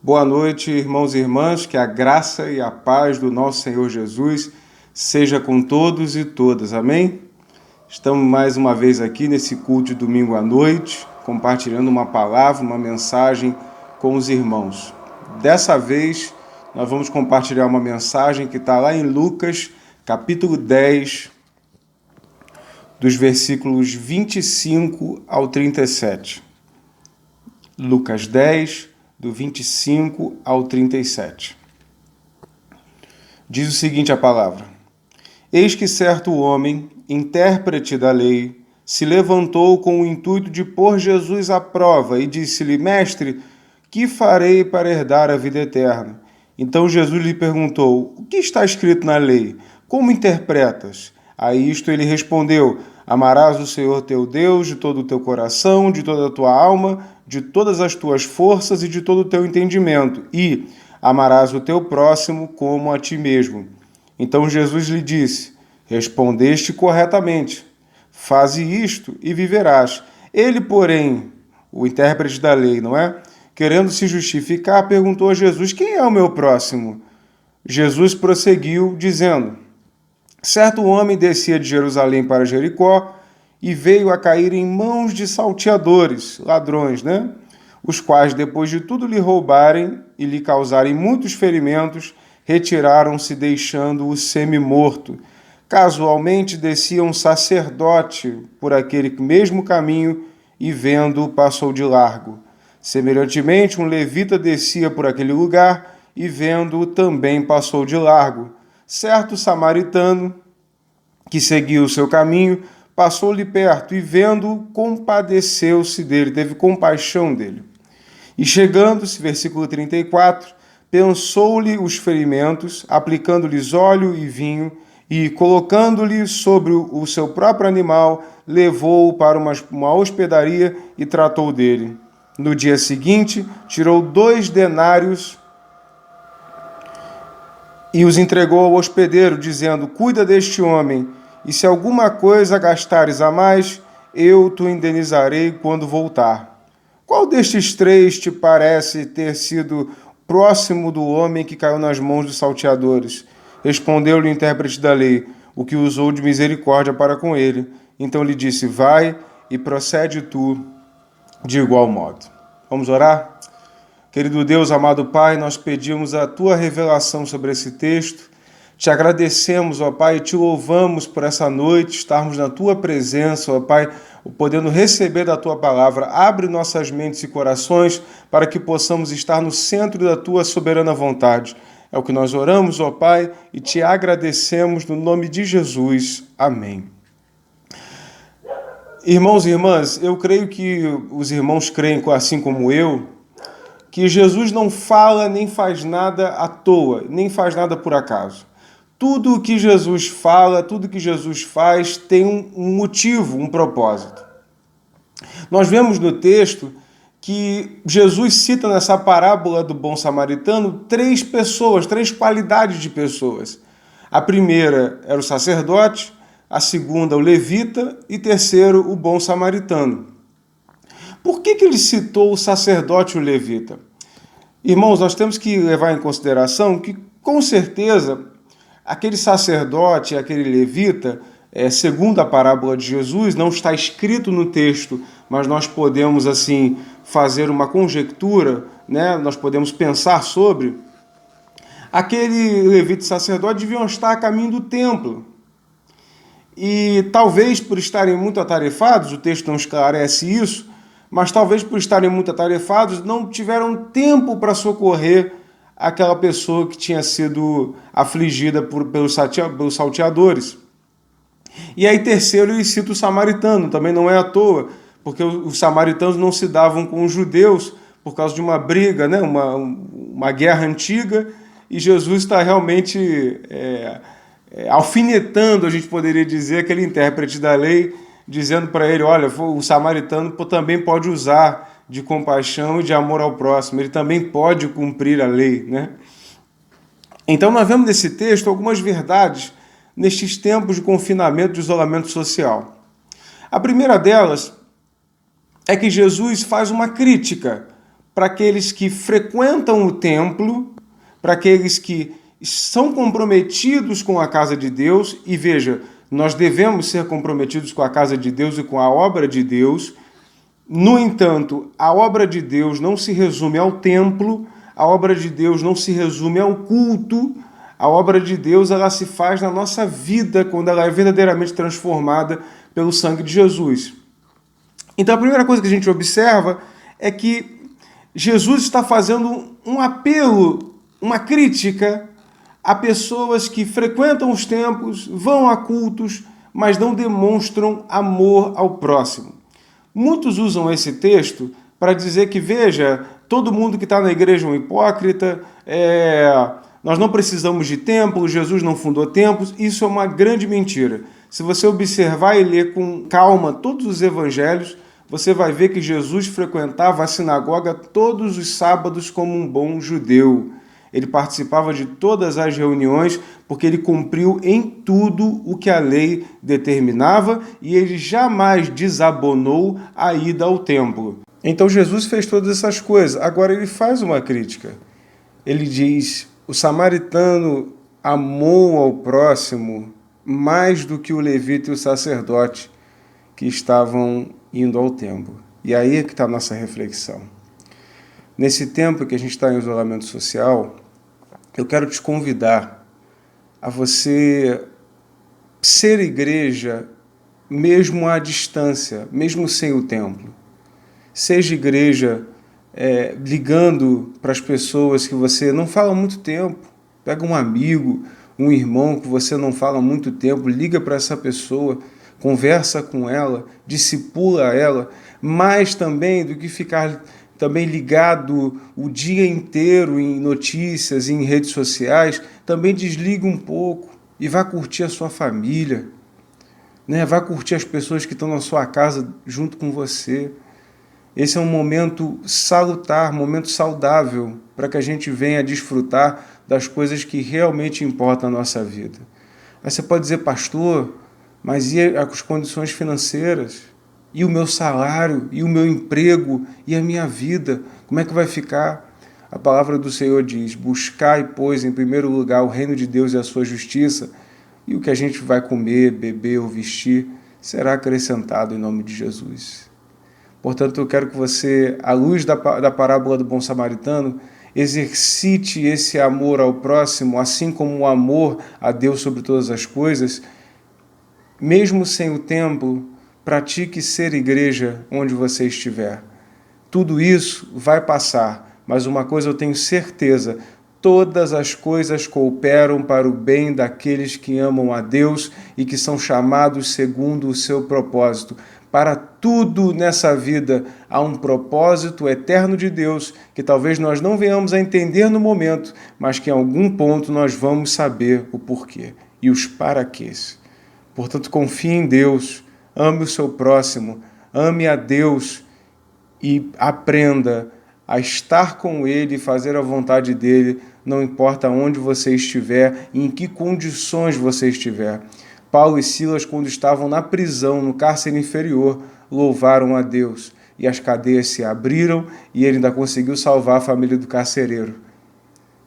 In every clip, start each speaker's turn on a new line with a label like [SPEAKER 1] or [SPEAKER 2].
[SPEAKER 1] Boa noite, irmãos e irmãs, que a graça e a paz do nosso Senhor Jesus seja com todos e todas, amém? Estamos mais uma vez aqui nesse culto de domingo à noite, compartilhando uma palavra, uma mensagem com os irmãos. Dessa vez, nós vamos compartilhar uma mensagem que está lá em Lucas, capítulo 10, dos versículos 25 ao 37. Lucas 10, do 25 ao 37. Diz o seguinte a palavra: Eis que certo homem, intérprete da lei, se levantou com o intuito de pôr Jesus à prova e disse-lhe: Mestre, que farei para herdar a vida eterna? Então Jesus lhe perguntou: O que está escrito na lei? Como interpretas? A isto ele respondeu: Amarás o Senhor teu Deus de todo o teu coração, de toda a tua alma, de todas as tuas forças e de todo o teu entendimento, e amarás o teu próximo como a ti mesmo. Então Jesus lhe disse: Respondeste corretamente. Faze isto e viverás. Ele, porém, o intérprete da lei, não é? Querendo se justificar, perguntou a Jesus: Quem é o meu próximo? Jesus prosseguiu, dizendo: Certo homem descia de Jerusalém para Jericó e veio a cair em mãos de salteadores, ladrões, né? Os quais, depois de tudo lhe roubarem e lhe causarem muitos ferimentos, retiraram-se, deixando-o semi-morto. Casualmente descia um sacerdote por aquele mesmo caminho e, vendo-o, passou de largo. Semelhantemente, um levita descia por aquele lugar e, vendo-o, também passou de largo. Certo samaritano, que seguia o seu caminho, passou-lhe perto e, vendo-o, compadeceu-se dele, teve compaixão dele. E chegando-se, versículo 34, pensou-lhe os ferimentos, aplicando-lhes óleo e vinho, e, colocando-lhe sobre o seu próprio animal, levou-o para uma hospedaria e tratou dele. No dia seguinte, tirou 2 denários e os entregou ao hospedeiro, dizendo: Cuida deste homem, e se alguma coisa gastares a mais, eu te indenizarei quando voltar. Qual destes 3 te parece ter sido próximo do homem que caiu nas mãos dos salteadores? Respondeu-lhe o intérprete da lei: O que usou de misericórdia para com ele. Então lhe disse: Vai e procede tu de igual modo. Vamos orar? Querido Deus, amado Pai, nós pedimos a Tua revelação sobre esse texto. Te agradecemos, ó Pai, e te louvamos por essa noite, estarmos na Tua presença, ó Pai, podendo receber da Tua palavra. Abre nossas mentes e corações para que possamos estar no centro da Tua soberana vontade. É o que nós oramos, ó Pai, e te agradecemos no nome de Jesus. Amém. Irmãos e irmãs, eu creio que os irmãos creem, assim como eu, que Jesus não fala nem faz nada à toa, nem faz nada por acaso. Tudo o que Jesus fala, tudo que Jesus faz tem um motivo, um propósito. Nós vemos no texto que Jesus cita nessa parábola do bom samaritano 3 pessoas, 3 qualidades de pessoas. A primeira era o sacerdote, a segunda o levita e terceiro o bom samaritano. Por que ele citou o sacerdote e o levita? Irmãos, nós temos que levar em consideração que, com certeza, aquele sacerdote, aquele levita, segundo a parábola de Jesus, não está escrito no texto, mas nós podemos, assim, fazer uma conjectura, né? Nós podemos pensar sobre. Aquele levita e sacerdote deviam estar a caminho do templo. E talvez por estarem muito atarefados, o texto não esclarece isso, mas talvez por estarem muito atarefados, não tiveram tempo para socorrer aquela pessoa que tinha sido afligida pelos salteadores. E aí, terceiro, ele cita o samaritano, também não é à toa, porque os samaritanos não se davam com os judeus por causa de uma briga, né? uma guerra antiga, e Jesus está realmente alfinetando, a gente poderia dizer, aquele intérprete da lei, dizendo para ele: olha, o samaritano também pode usar de compaixão e de amor ao próximo, ele também pode cumprir a lei, né? Então nós vemos nesse texto algumas verdades nestes tempos de confinamento, de isolamento social. A primeira delas é que Jesus faz uma crítica para aqueles que frequentam o templo, para aqueles que são comprometidos com a casa de Deus, e veja, nós devemos ser comprometidos com a casa de Deus e com a obra de Deus. No entanto, a obra de Deus não se resume ao templo, a obra de Deus não se resume ao culto, a obra de Deus ela se faz na nossa vida quando ela é verdadeiramente transformada pelo sangue de Jesus. Então a primeira coisa que a gente observa é que Jesus está fazendo um apelo, uma crítica a pessoas que frequentam os templos, vão a cultos, mas não demonstram amor ao próximo. Muitos usam esse texto para dizer que, veja, todo mundo que está na igreja é um hipócrita, nós não precisamos de templos, Jesus não fundou templos. Isso é uma grande mentira. Se você observar e ler com calma todos os evangelhos, você vai ver que Jesus frequentava a sinagoga todos os sábados como um bom judeu. Ele participava de todas as reuniões porque ele cumpriu em tudo o que a lei determinava e ele jamais desabonou a ida ao templo. Então Jesus fez todas essas coisas. Agora ele faz uma crítica. Ele diz: o samaritano amou ao próximo mais do que o levita e o sacerdote que estavam indo ao templo. E aí é que está a nossa reflexão. Nesse tempo que a gente está em isolamento social, eu quero te convidar a você ser igreja mesmo à distância, mesmo sem o templo. Seja igreja ligando para as pessoas que você não fala há muito tempo. Pega um amigo, um irmão que você não fala há muito tempo, liga para essa pessoa, conversa com ela, discipula ela, mais também do que ficar também ligado o dia inteiro em notícias, em redes sociais, também desliga um pouco e vá curtir a sua família, né? Vá curtir as pessoas que estão na sua casa junto com você. Esse é um momento salutar, momento saudável, para que a gente venha desfrutar das coisas que realmente importam na nossa vida. Aí você pode dizer: pastor, mas e as condições financeiras? E o meu salário? E o meu emprego? E a minha vida? Como é que vai ficar? A palavra do Senhor diz: buscai, pois, em primeiro lugar o reino de Deus e a sua justiça, e o que a gente vai comer, beber ou vestir será acrescentado em nome de Jesus. Portanto, eu quero que você, à luz da parábola do bom samaritano, exercite esse amor ao próximo, assim como o amor a Deus sobre todas as coisas. Mesmo sem o templo, pratique ser igreja onde você estiver. Tudo isso vai passar, mas uma coisa eu tenho certeza: todas as coisas cooperam para o bem daqueles que amam a Deus e que são chamados segundo o seu propósito. Para tudo nessa vida há um propósito eterno de Deus que talvez nós não venhamos a entender no momento, mas que em algum ponto nós vamos saber o porquê e os paraquês. Portanto, confie em Deus, ame o seu próximo, ame a Deus e aprenda a estar com Ele e fazer a vontade dEle, não importa onde você estiver e em que condições você estiver. Paulo e Silas, quando estavam na prisão, no cárcere inferior, louvaram a Deus e as cadeias se abriram e ele ainda conseguiu salvar a família do carcereiro.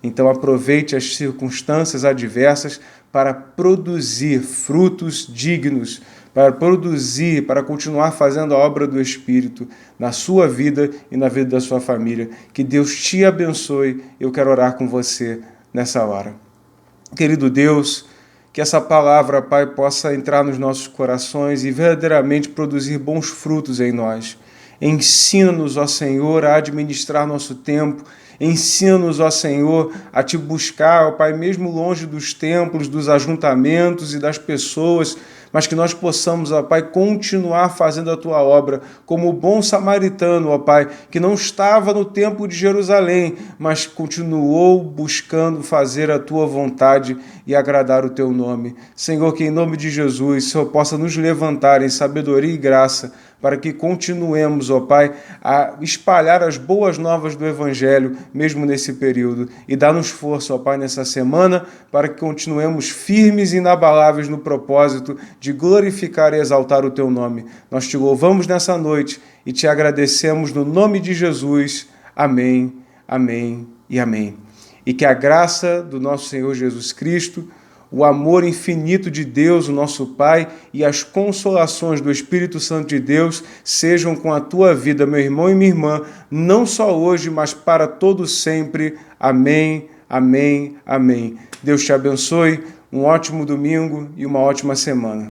[SPEAKER 1] Então aproveite as circunstâncias adversas para produzir frutos dignos, para continuar fazendo a obra do Espírito na sua vida e na vida da sua família. Que Deus te abençoe. Eu quero orar com você nessa hora. Querido Deus, que essa palavra, Pai, possa entrar nos nossos corações e verdadeiramente produzir bons frutos em nós. Ensina-nos, ó Senhor, a administrar nosso tempo. Ensina-nos, ó Senhor, a Te buscar, ó Pai, mesmo longe dos templos, dos ajuntamentos e das pessoas, mas que nós possamos, ó Pai, continuar fazendo a Tua obra como o bom samaritano, ó Pai, que não estava no templo de Jerusalém, mas continuou buscando fazer a Tua vontade e agradar o Teu nome. Senhor, que em nome de Jesus, o Senhor possa nos levantar em sabedoria e graça, para que continuemos, ó Pai, a espalhar as boas novas do Evangelho, mesmo nesse período. E dá-nos força, ó Pai, nessa semana, para que continuemos firmes e inabaláveis no propósito de glorificar e exaltar o Teu nome. Nós Te louvamos nessa noite e Te agradecemos no nome de Jesus. Amém, amém e amém. E que a graça do nosso Senhor Jesus Cristo, o amor infinito de Deus, o nosso Pai, e as consolações do Espírito Santo de Deus sejam com a tua vida, meu irmão e minha irmã, não só hoje, mas para todo sempre. Amém, amém, amém. Deus te abençoe, um ótimo domingo e uma ótima semana.